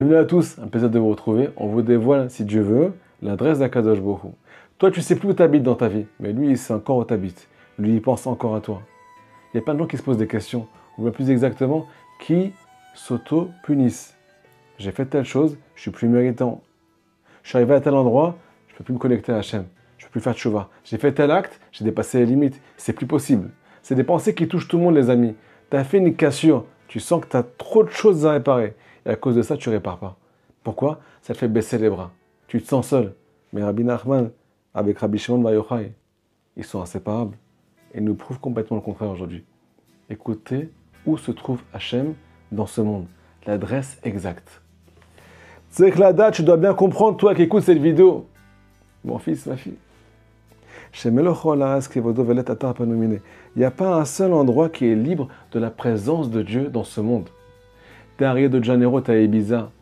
Bienvenue à tous, un plaisir de vous retrouver. On vous dévoile, si Dieu veut, l'adresse d'Akadosh Baruch Hu. Toi, tu sais plus où tu habites dans ta vie, mais lui, il sait encore où tu habites. Lui, il pense encore à toi. Il y a plein de gens qui se posent des questions, ou bien plus exactement, qui s'auto-punissent. J'ai fait telle chose, je suis plus méritant. Je suis arrivé à tel endroit, je ne peux plus me connecter à Hachem. Je ne peux plus faire tchouva. J'ai fait tel acte, j'ai dépassé les limites. C'est plus possible. C'est des pensées qui touchent tout le monde, les amis. Tu as fait une cassure, tu sens que tu as trop de choses à réparer. Et à cause de ça, tu ne répares pas. Pourquoi? Ça te fait baisser les bras. Tu te sens seul. Mais Rabbi Nachman, avec Rabbi Shimon Bar Yochai, ils sont inséparables. Et nous prouvent complètement le contraire aujourd'hui. Écoutez où se trouve Hachem dans ce monde. L'adresse exacte. C'est que la date, tu dois bien comprendre, toi qui écoutes cette vidéo. Mon fils, ma fille. Il n'y a pas un seul endroit qui est libre de la présence de Dieu dans ce monde. T'es à Rio de Janeiro, t'es à Ibiza.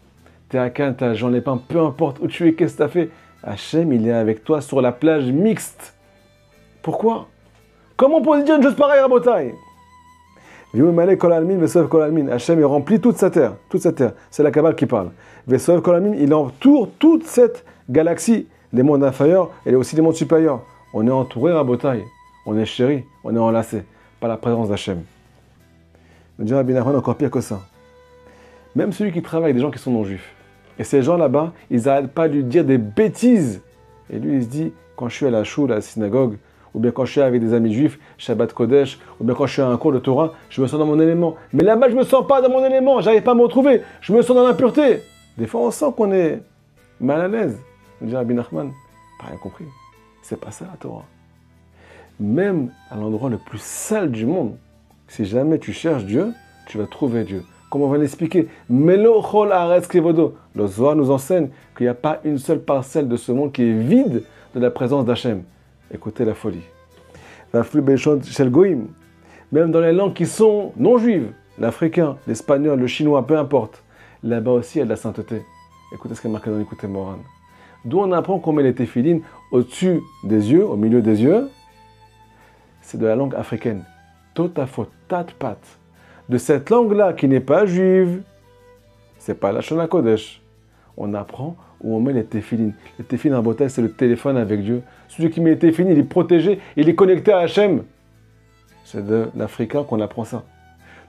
T'es à Cannes, t'es à Jean Lépin, peu importe où tu es, qu'est-ce que t'as fait. Hachem, il est avec toi sur la plage mixte. Pourquoi? Comment on peut dire une chose pareille, Rabotai? Hachem, il remplit toute sa terre. Toute sa terre. C'est la Kabbale qui parle. Il entoure toute cette galaxie. Les mondes inférieurs et aussi les mondes supérieurs. On est entouré, Rabotai. On est chéri, on est enlacé par la présence d'Hachem. Me dit Rabbi Nachman, encore pire que ça. Même celui qui travaille avec des gens qui sont non-juifs. Et ces gens là-bas, ils n'arrêtent pas de lui dire des bêtises. Et lui, il se dit, quand je suis à la choule, à la synagogue, ou bien quand je suis avec des amis juifs, Shabbat Kodesh, ou bien quand je suis à un cours de Torah, je me sens dans mon élément. Mais là-bas, je ne me sens pas dans mon élément, j'arrive pas à me retrouver, je me sens dans l'impureté. Des fois, on sent qu'on est mal à l'aise. Me dit Rabbi Nachman, pas rien compris. C'est pas ça la Torah. Même à l'endroit le plus sale du monde, si jamais tu cherches Dieu, tu vas trouver Dieu. Comme on va l'expliquer, Melo Chol Haaretz Kevodo. Le Zohar nous enseigne qu'il n'y a pas une seule parcelle de ce monde qui est vide de la présence d'Hachem. Écoutez la folie. Même dans les langues qui sont non juives, l'africain, l'espagnol, le chinois, peu importe, là-bas aussi il y a de la sainteté. Écoutez ce qui est marqué dans l'Écoutez Moran. D'où on apprend qu'on met les téphilines au-dessus des yeux, au milieu des yeux. C'est de la langue africaine. Totafot, tatpat. De cette langue-là qui n'est pas juive, c'est pas la Shona Kodesh. On apprend où on met les téphilines. Les téphilines en bouteille, c'est le téléphone avec Dieu. Celui qui met les téphilines, il est protégé, il est connecté à Hachem. C'est de l'africain qu'on apprend ça.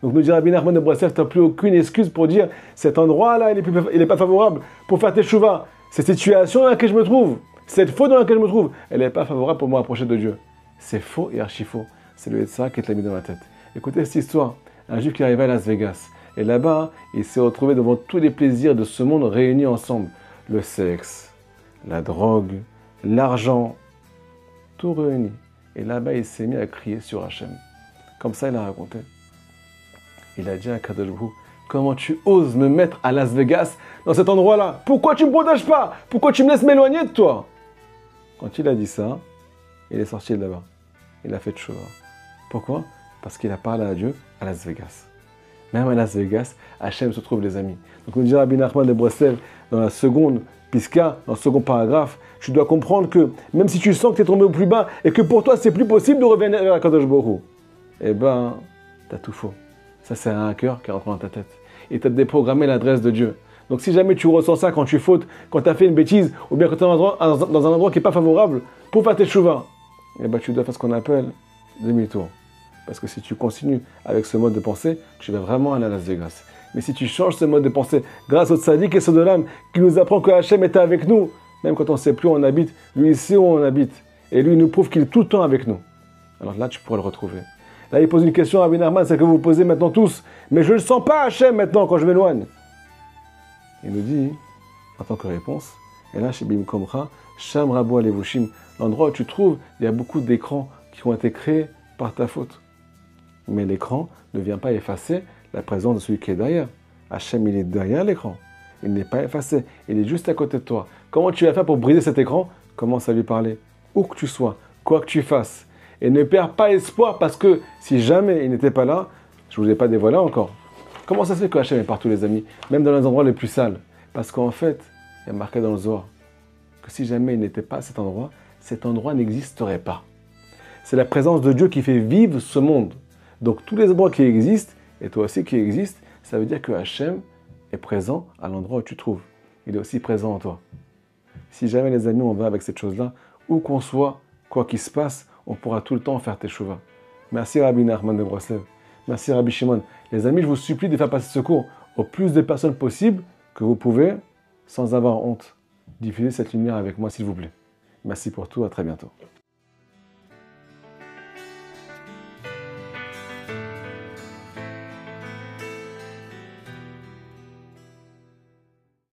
Donc nous dit Rabbi Nachman de Breslev, tu n'as plus aucune excuse pour dire cet endroit-là, il n'est pas favorable pour faire tes chouvas. Cette situation dans laquelle je me trouve, cette faute dans laquelle je me trouve, elle n'est pas favorable pour me rapprocher de Dieu. C'est faux et archi faux. C'est le Yetzirah qui te l'a mis dans ma tête. Écoutez cette histoire. Un juif qui arrivait à Las Vegas. Et là-bas, il s'est retrouvé devant tous les plaisirs de ce monde réunis ensemble. Le sexe, la drogue, l'argent, tout réuni. Et là-bas, il s'est mis à crier sur Hachem. Comme ça, il a raconté. Il a dit à Kadosh Baruch Hu, comment tu oses me mettre à Las Vegas, dans cet endroit-là? Pourquoi tu ne me protèges pas? Pourquoi tu me laisses m'éloigner de toi? Quand il a dit ça, il est sorti de là-bas. Il a fait tchouva. Pourquoi? Parce qu'il a parlé à Dieu à Las Vegas. Même à Las Vegas, Hachem se trouve, les amis. Donc, nous dit Rabbi Nachman de Breslev, dans la seconde piska, dans le second paragraphe, tu dois comprendre que même si tu sens que tu es tombé au plus bas et que pour toi, c'est plus possible de revenir vers Kadosh Baruch Hu, eh ben, tu as tout faux. Ça, c'est un hacker qui est rentré dans ta tête. Et tu as déprogrammé l'adresse de Dieu. Donc, si jamais tu ressens ça quand tu fautes, quand tu as fait une bêtise, ou bien quand tu es dans un endroit qui n'est pas favorable pour faire tes chouvas, eh ben, tu dois faire ce qu'on appelle demi-tour. Parce que si tu continues avec ce mode de pensée, tu vas vraiment aller à Las Vegas. Mais si tu changes ce mode de pensée, grâce au tzaddik et au de l'âme, qui nous apprend que Hachem est avec nous, même quand on ne sait plus où on habite, lui il sait où on habite. Et lui il nous prouve qu'il est tout le temps avec nous. Alors là, tu pourras le retrouver. Là, il pose une question à Rabbi Nachman, c'est que vous vous posez maintenant tous. Mais je ne sens pas Hachem maintenant quand je m'éloigne. Il nous dit, en tant que réponse, et là, chez Bimkomcha, Sham Rabo Alevushim, l'endroit où tu trouves, il y a beaucoup d'écrans qui ont été créés par ta faute. Mais l'écran ne vient pas effacer la présence de celui qui est derrière. Hachem, il est derrière l'écran. Il n'est pas effacé. Il est juste à côté de toi. Comment tu vas faire pour briser cet écran? Commence à lui parler. Où que tu sois, quoi que tu fasses. Et ne perds pas espoir parce que si jamais il n'était pas là, je ne vous ai pas dévoilé encore. Comment ça se fait que Hachem est partout, les amis? Même dans les endroits les plus sales. Parce qu'en fait, il y a marqué dans le Zohar que si jamais il n'était pas à cet endroit n'existerait pas. C'est la présence de Dieu qui fait vivre ce monde. Donc tous les endroits qui existent, et toi aussi qui existes, ça veut dire que Hachem est présent à l'endroit où tu te trouves. Il est aussi présent en toi. Si jamais les amis, on va avec cette chose-là, où qu'on soit, quoi qu'il se passe, on pourra tout le temps faire teshuva. Merci Rabbi Nachman de Breslev. Merci Rabbi Shimon. Les amis, je vous supplie de faire passer ce cours au plus de personnes possible que vous pouvez, sans avoir honte. Diffusez cette lumière avec moi, s'il vous plaît. Merci pour tout, à très bientôt.